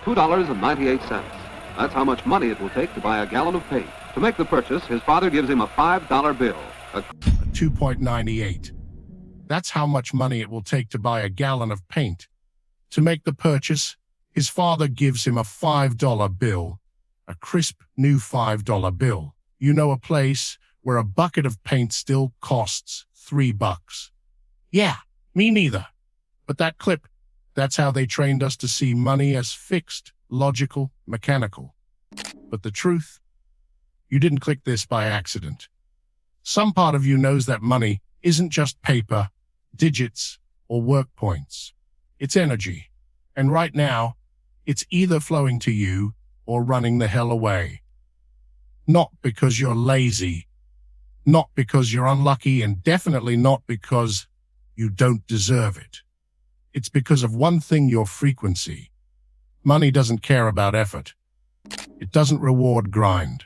$2.98. That's how much money it will take to buy a gallon of paint. To make the purchase, his father gives him a $5 bill. A 2.98. That's how much money it will take to buy a gallon of paint. To make the purchase, his father gives him a $5 bill, a crisp new $5 bill. You know, a place where a bucket of paint still costs $3. Yeah, me neither. But that clip, that's how they trained us to see money as fixed, logical, mechanical. But the truth, you didn't click this by accident. Some part of you knows that money isn't just paper, digits, or work points. It's energy. And right now, it's either flowing to you or running the hell away. Not because you're lazy, not because you're unlucky, and definitely not because you don't deserve it. It's because of one thing: your frequency. Money doesn't care about effort. It doesn't reward grind.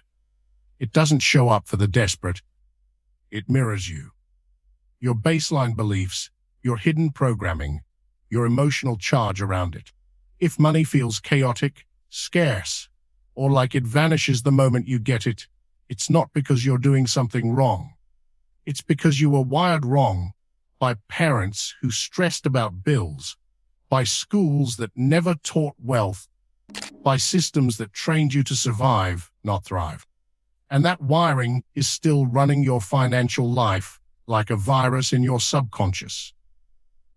It doesn't show up for the desperate. It mirrors you. Your baseline beliefs, your hidden programming, your emotional charge around it. If money feels chaotic, scarce, or like it vanishes the moment you get it, it's not because you're doing something wrong. It's because you were wired wrong by parents who stressed about bills, by schools that never taught wealth, by systems that trained you to survive, not thrive. And that wiring is still running your financial life like a virus in your subconscious.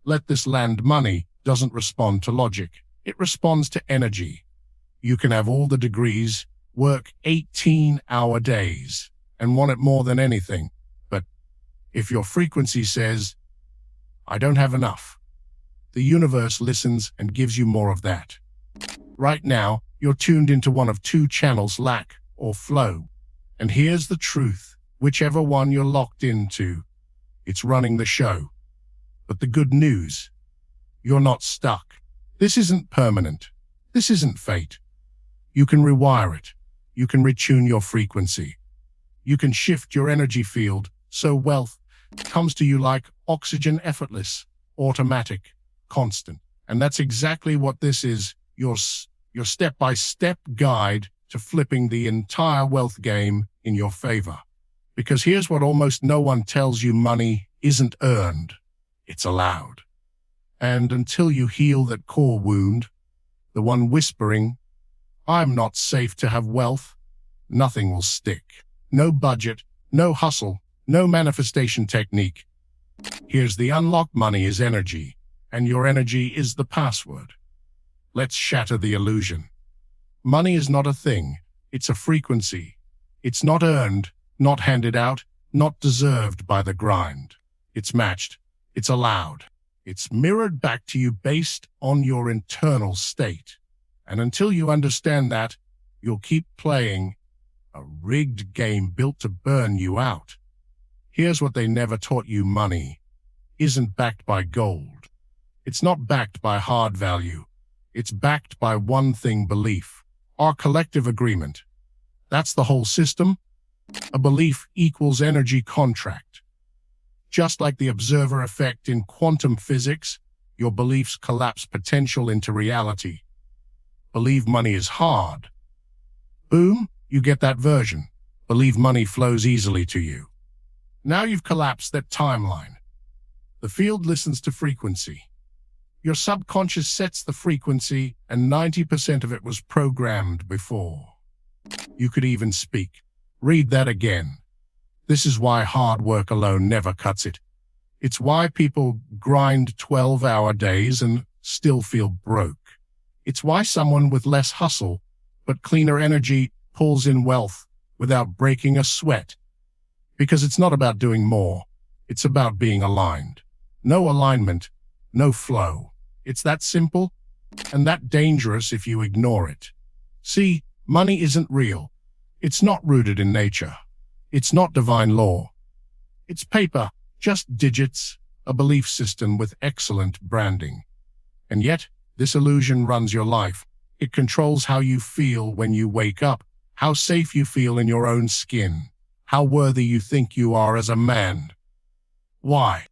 Let this land. Money doesn't respond to logic. It responds to energy. You can have all the degrees, work 18-hour days, and want it more than anything. But if your frequency says, I don't have enough, the universe listens and gives you more of that. Right now, you're tuned into one of two channels: lack or flow. And here's the truth: whichever one you're locked into, it's running the show. But the good news, you're not stuck. This isn't permanent. This isn't fate. You can rewire it. You can retune your frequency. You can shift your energy field so wealth comes to you like oxygen, effortless, automatic, constant. And that's exactly what this is: your step-by-step guide to flipping the entire wealth game in your favor. Because here's what almost no one tells you: money isn't earned, it's allowed. And until you heal that core wound, the one whispering, I'm not safe to have wealth, nothing will stick. No budget, no hustle, no manifestation technique. Here's the unlock: money is energy, and your energy is the password. Let's shatter the illusion. Money is not a thing, it's a frequency. It's not earned, not handed out, not deserved by the grind. It's matched, it's allowed. It's mirrored back to you based on your internal state. And until you understand that, you'll keep playing a rigged game built to burn you out. Here's what they never taught you: money isn't backed by gold. It's not backed by hard value. It's backed by one thing: belief. Our collective agreement. That's the whole system. A belief equals energy contract. Just like the observer effect in quantum physics, your beliefs collapse potential into reality. Believe money is hard. Boom, you get that version. Believe money flows easily to you. Now you've collapsed that timeline. The field listens to frequency. Your subconscious sets the frequency, and 90% of it was programmed before you could even speak. Read that again. This is why hard work alone never cuts it. It's why people grind 12-hour days and still feel broke. It's why someone with less hustle but cleaner energy pulls in wealth without breaking a sweat. Because it's not about doing more. It's about being aligned. No alignment, no flow. It's that simple and that dangerous if you ignore it. See, money isn't real. It's not rooted in nature. It's not divine law. It's paper, just digits, a belief system with excellent branding. And yet, this illusion runs your life. It controls how you feel when you wake up, how safe you feel in your own skin, how worthy you think you are as a man. Why?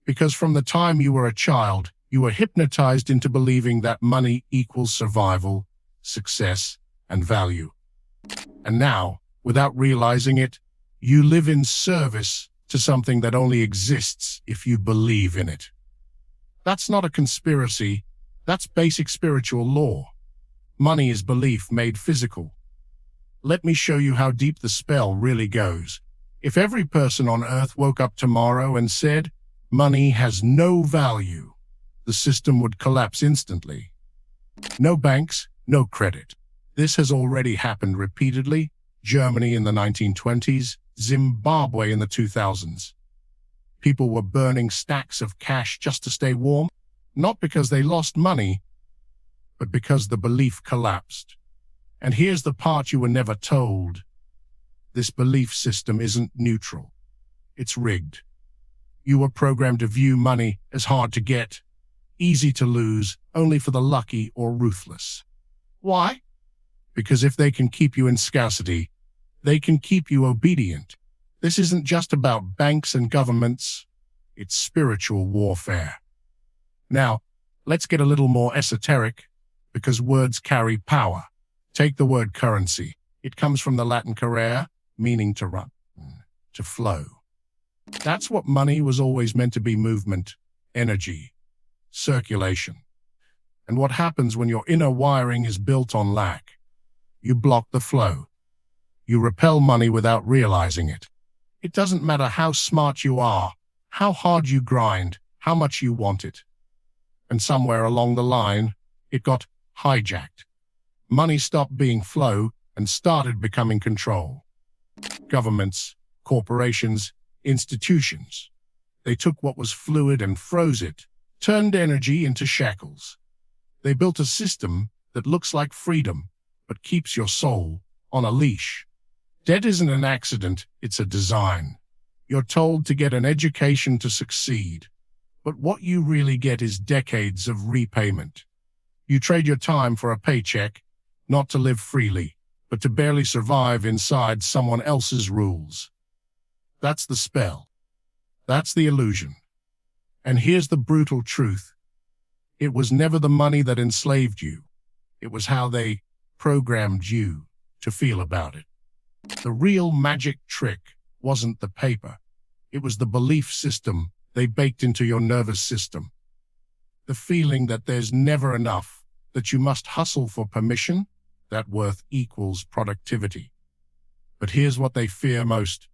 Because from the time you were a child, You were hypnotized into believing that money equals survival, success, and value. And now, without realizing it, you live in service to something that only exists if you believe in it. That's not a conspiracy. That's basic spiritual law. Money is belief made physical. Let me show you how deep the spell really goes. If every person on Earth woke up tomorrow and said, "Money has no value," the system would collapse instantly. No banks, no credit. This has already happened repeatedly. Germany in the 1920s, Zimbabwe in the 2000s. People were burning stacks of cash just to stay warm, not because they lost money, but because the belief collapsed. And here's the part you were never told. This belief system isn't neutral. It's rigged. You were programmed to view money as hard to get, easy to lose, only for the lucky or ruthless. Why? Because if they can keep you in scarcity, they can keep you obedient. This isn't just about banks and governments. It's spiritual warfare. Now, let's get a little more esoteric, because words carry power. Take the word currency. It comes from the Latin carere, meaning to run, to flow. That's what money was always meant to be: movement, energy, circulation. And what happens when your inner wiring is built on lack? You block the flow. You repel money without realizing it. It doesn't matter how smart you are, how hard you grind, how much you want it. And somewhere along the line, it got hijacked. Money stopped being flow and started becoming control. Governments, corporations, institutions. They took what was fluid and froze it, turned energy into shackles. They built a system that looks like freedom, but keeps your soul on a leash. Debt isn't an accident, it's a design. You're told to get an education to succeed, but what you really get is decades of repayment. You trade your time for a paycheck, not to live freely, but to barely survive inside someone else's rules. That's the spell. That's the illusion. And here's the brutal truth. It was never the money that enslaved you. It was how they programmed you to feel about it. The real magic trick wasn't the paper. It was the belief system they baked into your nervous system. The feeling that there's never enough, that you must hustle for permission, that worth equals productivity. But here's what they fear most.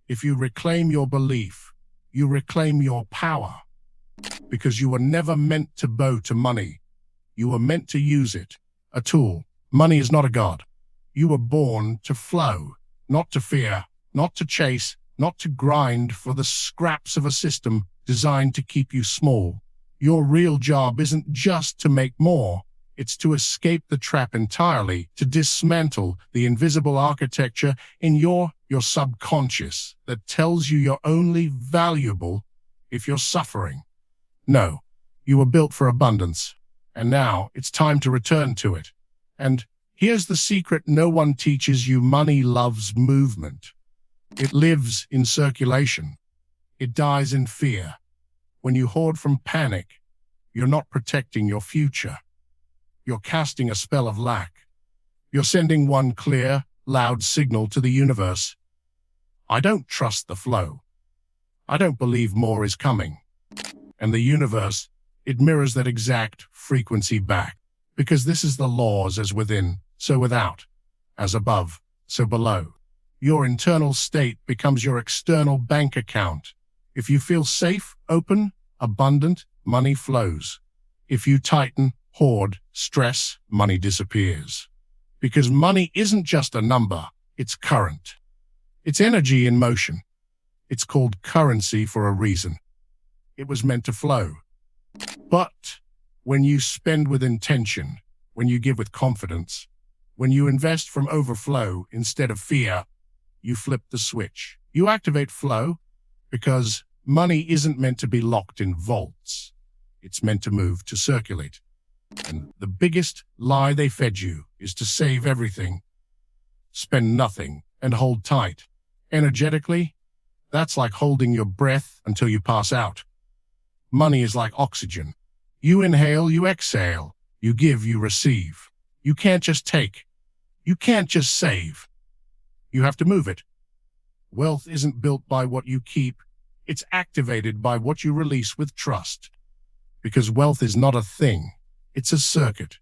If you reclaim your belief, you reclaim your power. Because you were never meant to bow to money. You were meant to use it, a tool. Money is not a god. You were born to flow, not to fear, not to chase, not to grind for the scraps of a system designed to keep you small. Your real job isn't just to make more. It's to escape the trap entirely, to dismantle the invisible architecture in your subconscious that tells you you're only valuable if you're suffering. No, you were built for abundance, and now it's time to return to it. And here's the secret no one teaches you: money loves movement. It lives in circulation. It dies in fear. When you hoard from panic, you're not protecting your future. You're casting a spell of lack. You're sending one clear, loud signal to the universe. I don't trust the flow. I don't believe more is coming. And the universe, it mirrors that exact frequency back. Because this is the laws: as within, so without, as above, so below. Your internal state becomes your external bank account. If you feel safe, open, abundant, money flows. If you tighten, hoard, stress, money disappears. Because money isn't just a number, it's current. It's energy in motion. It's called currency for a reason. It was meant to flow. But when you spend with intention, when you give with confidence, when you invest from overflow instead of fear, you flip the switch. You activate flow, because money isn't meant to be locked in vaults. It's meant to move, to circulate. And the biggest lie they fed you is to save everything, spend nothing, and hold tight. Energetically, that's like holding your breath until you pass out. Money is like oxygen. You inhale, you exhale. You give, you receive. You can't just take. You can't just save. You have to move it. Wealth isn't built by what you keep. It's activated by what you release with trust. Because wealth is not a thing. It's a circuit.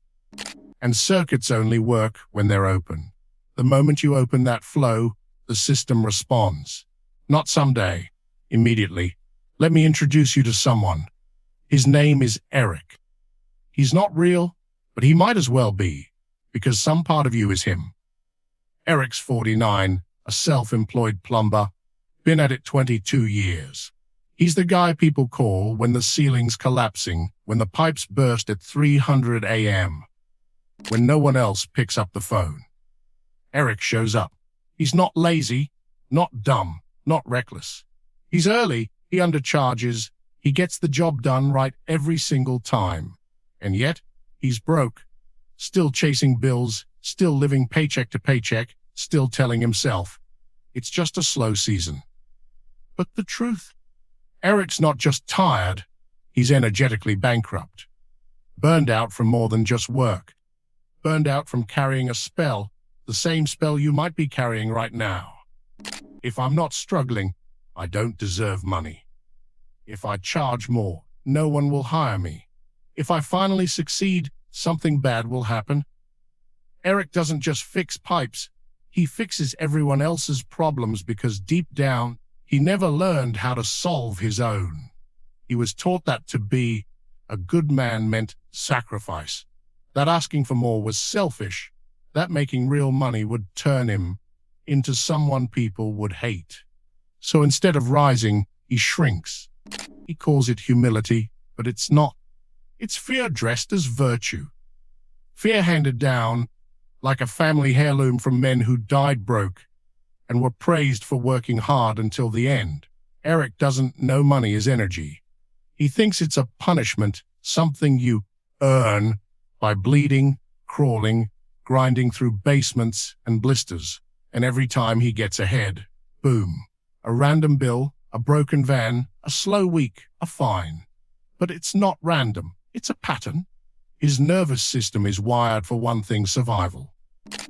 And circuits only work when they're open. The moment you open that flow, the system responds. Not someday, immediately. Let me introduce you to someone. His name is Eric. He's not real, but he might as well be, because some part of you is him. Eric's 49, a self-employed plumber, been at it 22 years. He's the guy people call when the ceiling's collapsing, when the pipes burst at 300 a.m., when no one else picks up the phone. Eric shows up. He's not lazy, not dumb, not reckless. He's early, he undercharges, he gets the job done right every single time. And yet, he's broke, still chasing bills, still living paycheck to paycheck, still telling himself, it's just a slow season. But the truth, Eric's not just tired, he's energetically bankrupt. Burned out from more than just work. Burned out from carrying a spell, the same spell you might be carrying right now. If I'm not struggling, I don't deserve money. If I charge more, no one will hire me. If I finally succeed, something bad will happen. Eric doesn't just fix pipes, he fixes everyone else's problems because deep down, he never learned how to solve his own. He was taught that to be a good man meant sacrifice, that asking for more was selfish, that making real money would turn him into someone people would hate. So instead of rising, he shrinks. He calls it humility, but it's not. It's fear dressed as virtue. Fear handed down like a family heirloom from men who died broke and were praised for working hard until the end. Eric doesn't know money is energy. He thinks it's a punishment, something you earn by bleeding, crawling, grinding through basements and blisters. And every time he gets ahead, boom, a random bill, a broken van, a slow week, a fine. But it's not random, it's a pattern. His nervous system is wired for one thing: survival.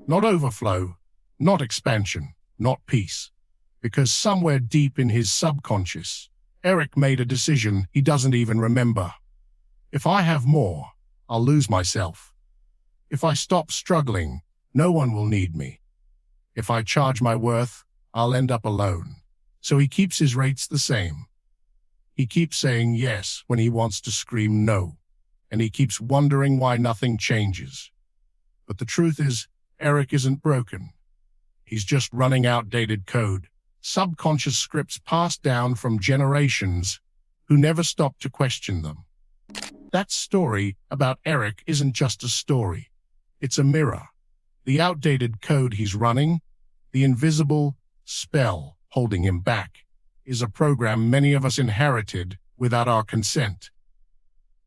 Not overflow, not expansion, not peace. Because somewhere deep in his subconscious, Eric made a decision he doesn't even remember. If I have more, I'll lose myself. If I stop struggling, no one will need me. If I charge my worth, I'll end up alone. So he keeps his rates the same. He keeps saying yes when he wants to scream no. And he keeps wondering why nothing changes. But the truth is, Eric isn't broken. He's just running outdated code, subconscious scripts passed down from generations who never stopped to question them. That story about Eric isn't just a story. It's a mirror. The outdated code he's running, the invisible spell holding him back, is a program many of us inherited without our consent.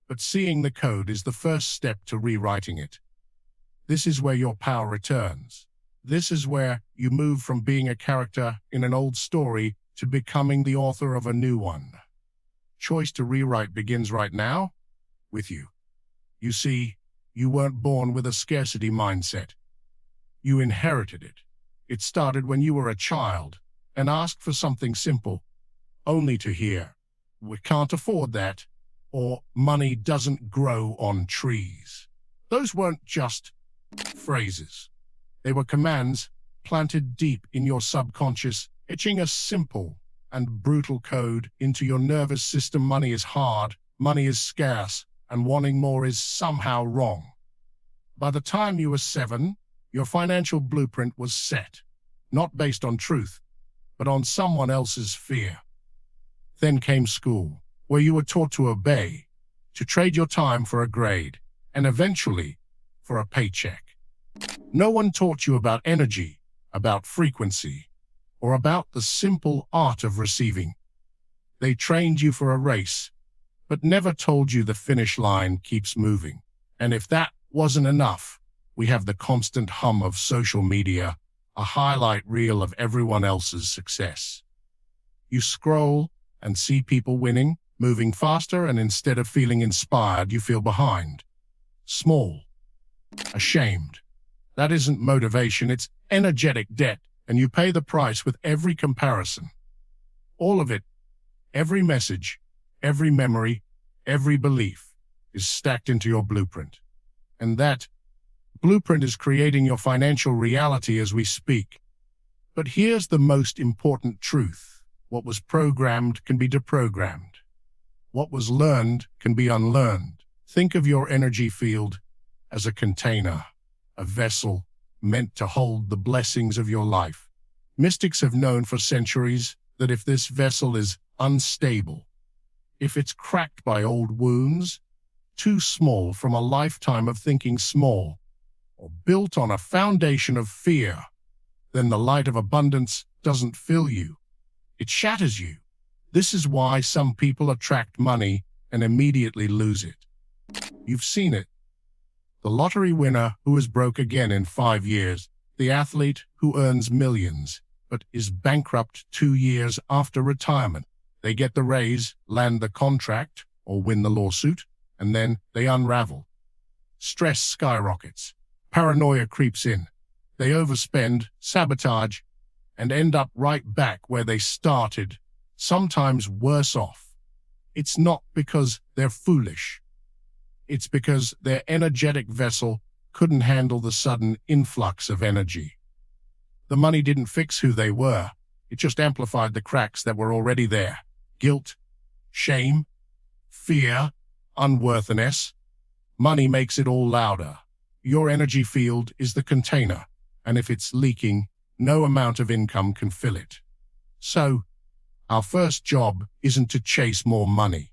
But seeing the code is the first step to rewriting it. This is where your power returns. This is where you move from being a character in an old story to becoming the author of a new one. Choice to rewrite begins right now with you. You see, you weren't born with a scarcity mindset. You inherited it. It started when you were a child and asked for something simple, only to hear, "We can't afford that," or "money doesn't grow on trees." Those weren't just phrases. They were commands planted deep in your subconscious, etching a simple and brutal code into your nervous system. Money is hard, money is scarce, and wanting more is somehow wrong. By the time you were 7, your financial blueprint was set, not based on truth, but on someone else's fear. Then came school, where you were taught to obey, to trade your time for a grade, and eventually for a paycheck. No one taught you about energy, about frequency, or about the simple art of receiving. They trained you for a race, but never told you the finish line keeps moving. And if that wasn't enough, we have the constant hum of social media, a highlight reel of everyone else's success. You scroll and see people winning, moving faster, and instead of feeling inspired, you feel behind, small, ashamed. That isn't motivation, it's energetic debt, and you pay the price with every comparison. All of it, every message, every memory, every belief is stacked into your blueprint. And that blueprint is creating your financial reality as we speak. But here's the most important truth. What was programmed can be deprogrammed. What was learned can be unlearned. Think of your energy field as a container, a vessel meant to hold the blessings of your life. Mystics have known for centuries that if this vessel is unstable, if it's cracked by old wounds, too small from a lifetime of thinking small, or built on a foundation of fear, then the light of abundance doesn't fill you. It shatters you. This is why some people attract money and immediately lose it. You've seen it. The lottery winner who is broke again in 5 years, the athlete who earns millions but is bankrupt 2 years after retirement. They get the raise, land the contract, or win the lawsuit, and then they unravel. Stress skyrockets. Paranoia creeps in. They overspend, sabotage, and end up right back where they started, sometimes worse off. It's not because they're foolish. It's because their energetic vessel couldn't handle the sudden influx of energy. The money didn't fix who they were. It just amplified the cracks that were already there. Guilt, shame, fear, unworthiness. Money makes it all louder. Your energy field is the container, and if it's leaking, no amount of income can fill it. So, our first job isn't to chase more money.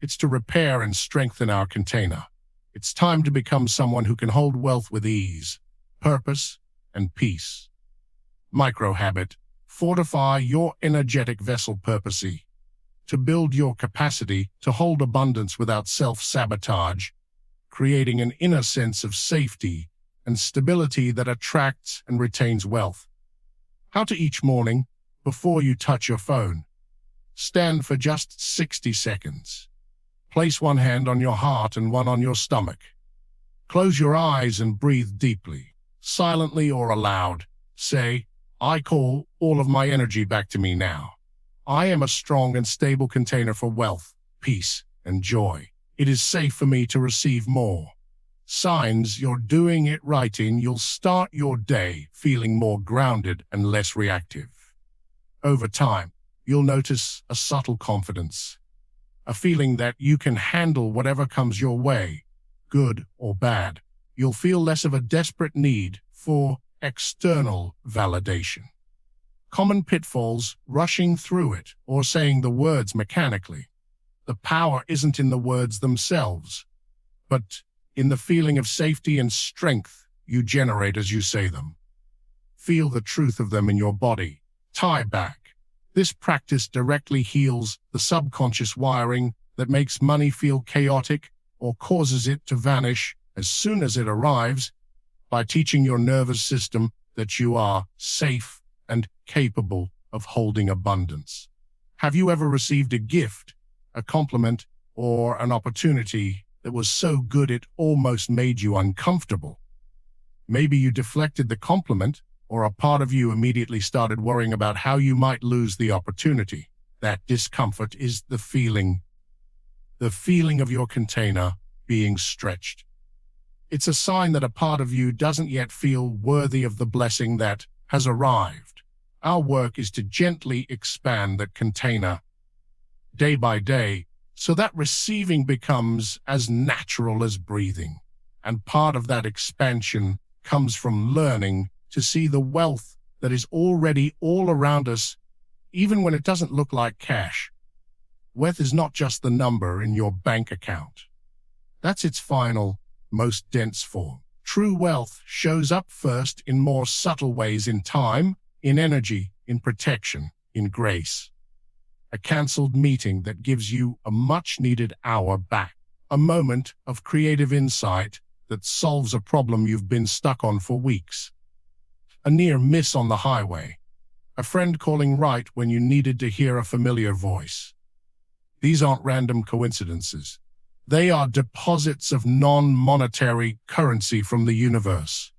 It's to repair and strengthen our container. It's time to become someone who can hold wealth with ease, purpose, and peace. Micro-habit. Fortify your energetic vessel purposely. To build your capacity to hold abundance without self-sabotage, creating an inner sense of safety and stability that attracts and retains wealth. How to each morning, before you touch your phone. Stand for just 60 seconds. Place one hand on your heart and one on your stomach. Close your eyes and breathe deeply. Silently or aloud, say, I call all of my energy back to me now. I am a strong and stable container for wealth, peace, and joy. It is safe for me to receive more. Signs you're doing it right in, you'll start your day feeling more grounded and less reactive. Over time, you'll notice a subtle confidence, a feeling that you can handle whatever comes your way, good or bad. You'll feel less of a desperate need for external validation. Common pitfalls, rushing through it or saying the words mechanically. The power isn't in the words themselves, but in the feeling of safety and strength you generate as you say them. Feel the truth of them in your body. Tie back. This practice directly heals the subconscious wiring that makes money feel chaotic or causes it to vanish as soon as it arrives, by teaching your nervous system that you are safe and capable of holding abundance. Have you ever received a gift, a compliment, or an opportunity that was so good it almost made you uncomfortable? Maybe you deflected the compliment, or a part of you immediately started worrying about how you might lose the opportunity. That discomfort is the feeling of your container being stretched. It's a sign that a part of you doesn't yet feel worthy of the blessing that has arrived. Our work is to gently expand that container day by day so that receiving becomes as natural as breathing. And part of that expansion comes from learning to see the wealth that is already all around us, even when it doesn't look like cash. Wealth is not just the number in your bank account. That's its final, most dense form. True wealth shows up first in more subtle ways, in time, in energy, in protection, in grace. A cancelled meeting that gives you a much-needed hour back. A moment of creative insight that solves a problem you've been stuck on for weeks. A near miss on the highway. A friend calling right when you needed to hear a familiar voice. These aren't random coincidences. They are deposits of non-monetary currency from the universe.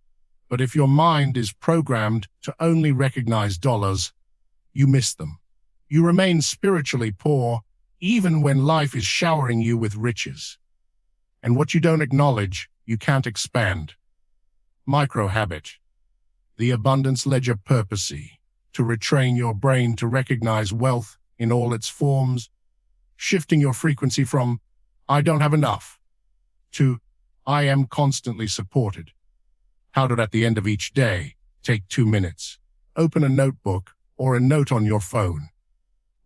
But if your mind is programmed to only recognize dollars, you miss them. You remain spiritually poor, even when life is showering you with riches. And what you don't acknowledge, you can't expand. Micro-habit. The abundance ledger purposey, to retrain your brain to recognize wealth in all its forms, shifting your frequency from, I don't have enough, to, I am constantly supported. How to, at the end of each day, take 2 minutes. Open a notebook or a note on your phone.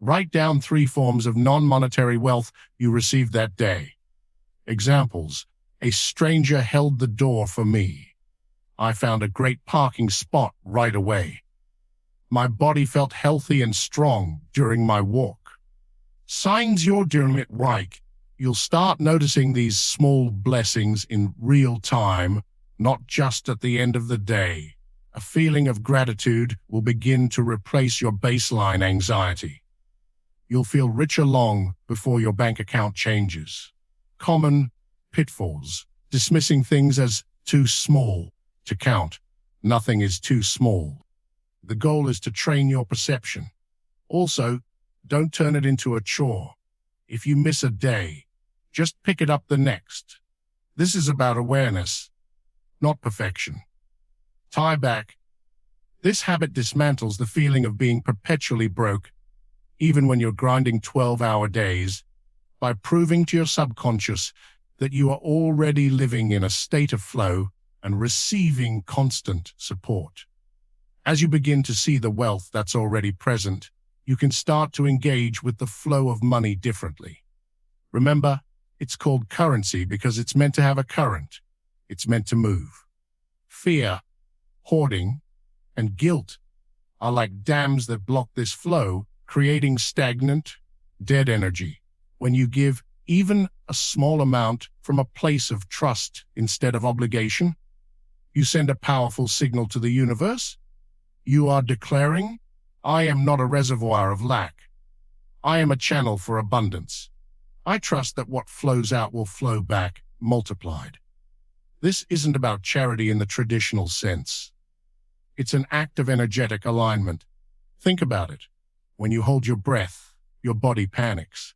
Write down 3 forms of non-monetary wealth you received that day. Examples: a stranger held the door for me. I found a great parking spot right away. My body felt healthy and strong during my walk. Signs you're doing it right. You'll start noticing these small blessings in real time, not just at the end of the day. A feeling of gratitude will begin to replace your baseline anxiety. You'll feel richer long before your bank account changes. Common pitfalls: dismissing things as too small to count. Nothing is too small. The goal is to train your perception. Also, don't turn it into a chore. If you miss a day, just pick it up the next. This is about awareness, not perfection. Tie back. This habit dismantles the feeling of being perpetually broke, even when you're grinding 12-hour days, by proving to your subconscious that you are already living in a state of flow and receiving constant support. As you begin to see the wealth that's already present, you can start to engage with the flow of money differently. Remember, it's called currency because it's meant to have a current. It's meant to move. Fear, hoarding, and guilt are like dams that block this flow, creating stagnant, dead energy. When you give even a small amount from a place of trust instead of obligation, you send a powerful signal to the universe. You are declaring, I am not a reservoir of lack. I am a channel for abundance. I trust that what flows out will flow back, multiplied. This isn't about charity in the traditional sense. It's an act of energetic alignment. Think about it. When you hold your breath, your body panics.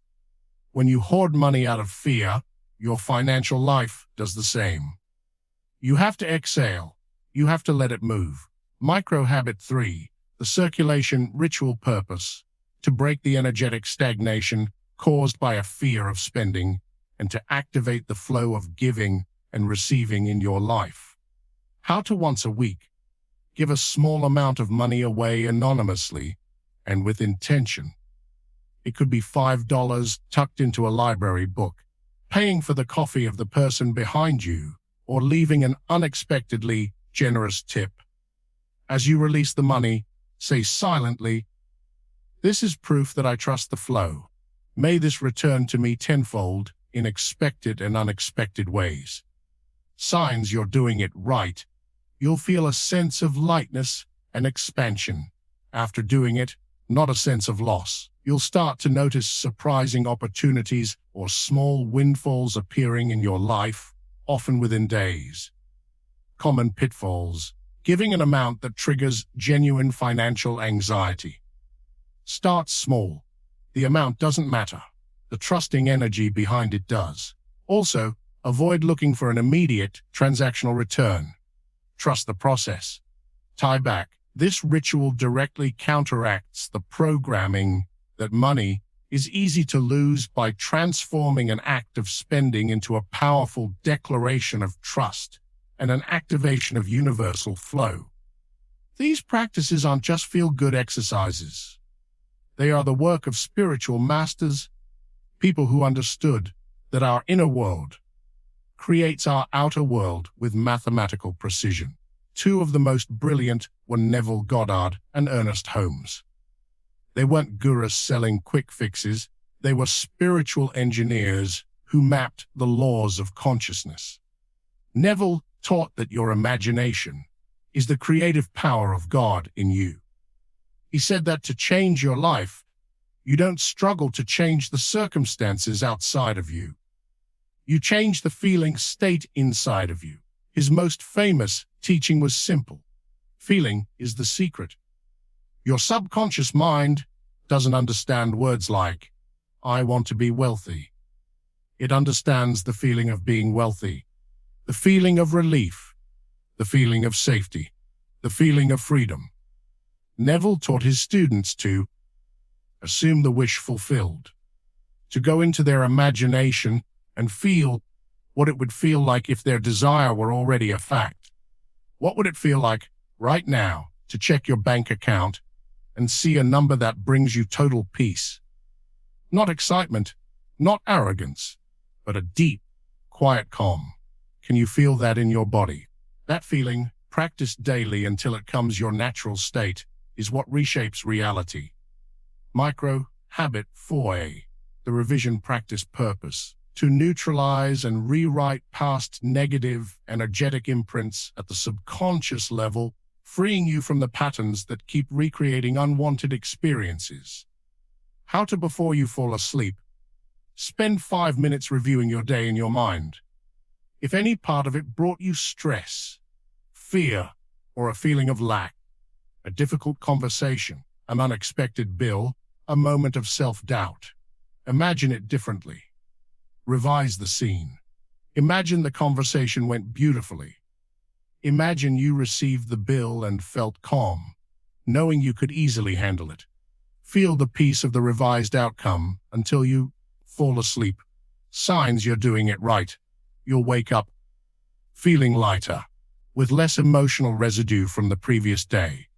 When you hoard money out of fear, your financial life does the same. You have to exhale. You have to let it move. Micro-habit 3, the circulation ritual purpose, to break the energetic stagnation caused by a fear of spending and to activate the flow of giving and receiving in your life. How to: once a week, give a small amount of money away anonymously and with intention. It could be $5 tucked into a library book, paying for the coffee of the person behind you, or leaving an unexpectedly generous tip. As you release the money, say silently, "This is proof that I trust the flow. May this return to me tenfold in expected and unexpected ways." Signs you're doing it right. You'll feel a sense of lightness and expansion after doing it, not a sense of loss. You'll start to notice surprising opportunities or small windfalls appearing in your life, often within days. Common pitfalls: giving an amount that triggers genuine financial anxiety. Start small. The amount doesn't matter. The trusting energy behind it does. Also, avoid looking for an immediate transactional return. Trust the process. Tie back. This ritual directly counteracts the programming that money is easy to lose by transforming an act of spending into a powerful declaration of trust and an activation of universal flow. These practices aren't just feel-good exercises. They are the work of spiritual masters, people who understood that our inner world creates our outer world with mathematical precision. Two of the most brilliant were Neville Goddard and Ernest Holmes. They weren't gurus selling quick fixes. They were spiritual engineers who mapped the laws of consciousness. Neville taught that your imagination is the creative power of God in you. He said that to change your life, You don't struggle to change the circumstances outside of you. You change the feeling state inside of you. His most famous teaching was simple. Feeling is the secret. Your subconscious mind doesn't understand words like, "I want to be wealthy." It understands the feeling of being wealthy, the feeling of relief, the feeling of safety, the feeling of freedom. Neville taught his students to assume the wish fulfilled, to go into their imagination and feel what it would feel like if their desire were already a fact. What would it feel like right now to check your bank account and see a number that brings you total peace? Not excitement, not arrogance, but a deep, quiet calm. Can you feel that in your body? That feeling, practiced daily until it becomes your natural state, is what reshapes reality. Micro Habit 4A, the revision practice purpose, to neutralize and rewrite past negative, energetic imprints at the subconscious level, freeing you from the patterns that keep recreating unwanted experiences. How to before you fall asleep. Spend 5 minutes reviewing your day in your mind. If any part of it brought you stress, fear, or a feeling of lack, a difficult conversation, an unexpected bill, a moment of self-doubt, imagine it differently. Revise the scene. Imagine the conversation went beautifully. Imagine you received the bill and felt calm, knowing you could easily handle it. Feel the peace of the revised outcome until you fall asleep. Signs you're doing it right. You'll wake up feeling lighter, with less emotional residue from the previous day.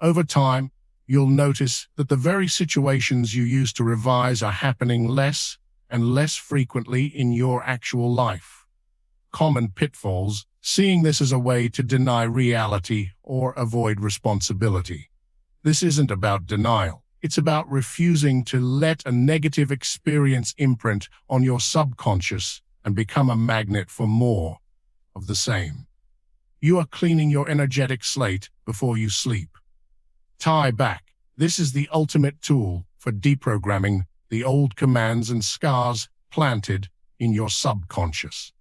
Over time, you'll notice that the very situations you used to revise are happening less and less frequently in your actual life. Common pitfalls, seeing this as a way to deny reality or avoid responsibility. This isn't about denial. It's about refusing to let a negative experience imprint on your subconscious and become a magnet for more of the same. You are cleaning your energetic slate before you sleep. Tie back. This is the ultimate tool for deprogramming the old commands and scars planted in your subconscious.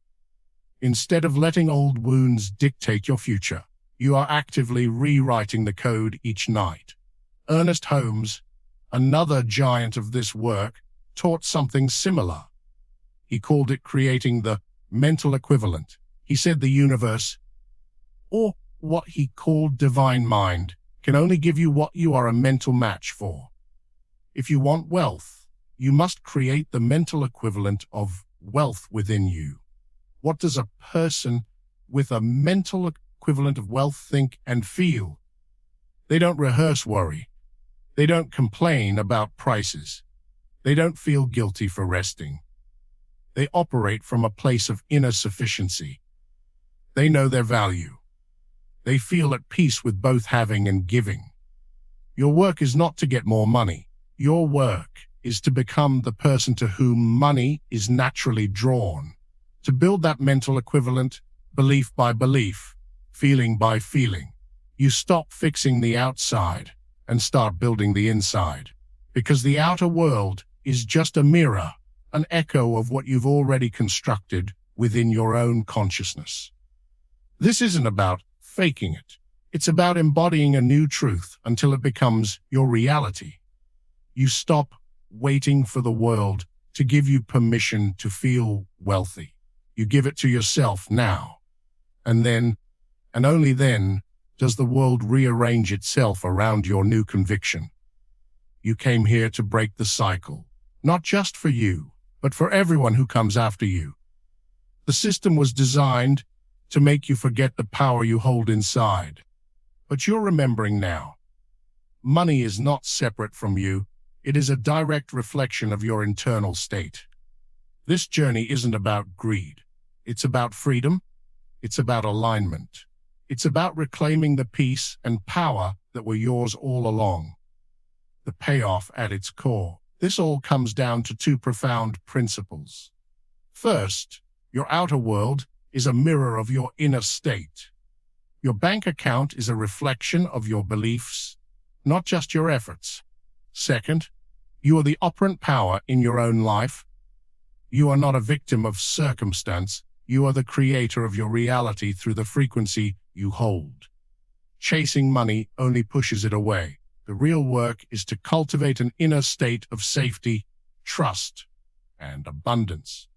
Instead of letting old wounds dictate your future, you are actively rewriting the code each night. Ernest Holmes, another giant of this work, taught something similar. He called it creating the mental equivalent. He said the universe, or what he called divine mind, can only give you what you are a mental match for. If you want wealth, you must create the mental equivalent of wealth within you. What does a person with a mental equivalent of wealth think and feel? They don't rehearse worry. They don't complain about prices. They don't feel guilty for resting. They operate from a place of inner sufficiency. They know their value. They feel at peace with both having and giving. Your work is not to get more money. Your work is to become the person to whom money is naturally drawn. To build that mental equivalent, belief by belief, feeling by feeling. You stop fixing the outside and start building the inside. Because the outer world is just a mirror, an echo of what you've already constructed within your own consciousness. This isn't about faking it. It's about embodying a new truth until it becomes your reality. You stop waiting for the world to give you permission to feel wealthy. You give it to yourself now. And then, and only then, does the world rearrange itself around your new conviction. You came here to break the cycle, not just for you, but for everyone who comes after you. The system was designed to make you forget the power you hold inside. But you're remembering now. Money is not separate from you. It is a direct reflection of your internal state. This journey isn't about greed. It's about freedom. It's about alignment. It's about reclaiming the peace and power that were yours all along. The payoff at its core. This all comes down to two profound principles. First, your outer world is a mirror of your inner state. Your bank account is a reflection of your beliefs, not just your efforts. Second, You are the operant power in your own life. You are not a victim of circumstance. You are the creator of your reality through the frequency you hold. Chasing money only pushes it away. The real work is to cultivate an inner state of safety, trust, and abundance,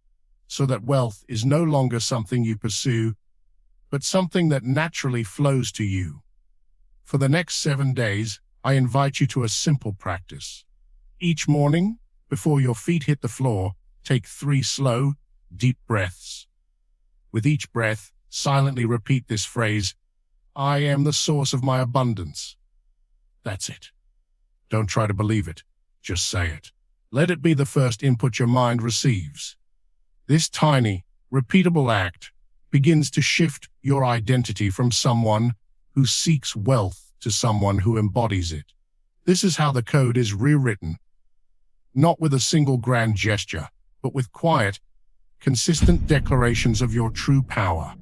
so that wealth is no longer something you pursue, but something that naturally flows to you. For the next 7 days, I invite you to a simple practice. Each morning, before your feet hit the floor, take 3 slow, deep breaths. With each breath, silently repeat this phrase, "I am the source of my abundance." That's it. Don't try to believe it. Just say it. Let it be the first input your mind receives. This tiny, repeatable act begins to shift your identity from someone who seeks wealth to someone who embodies it. This is how the code is rewritten, not with a single grand gesture, but with quiet, consistent declarations of your true power.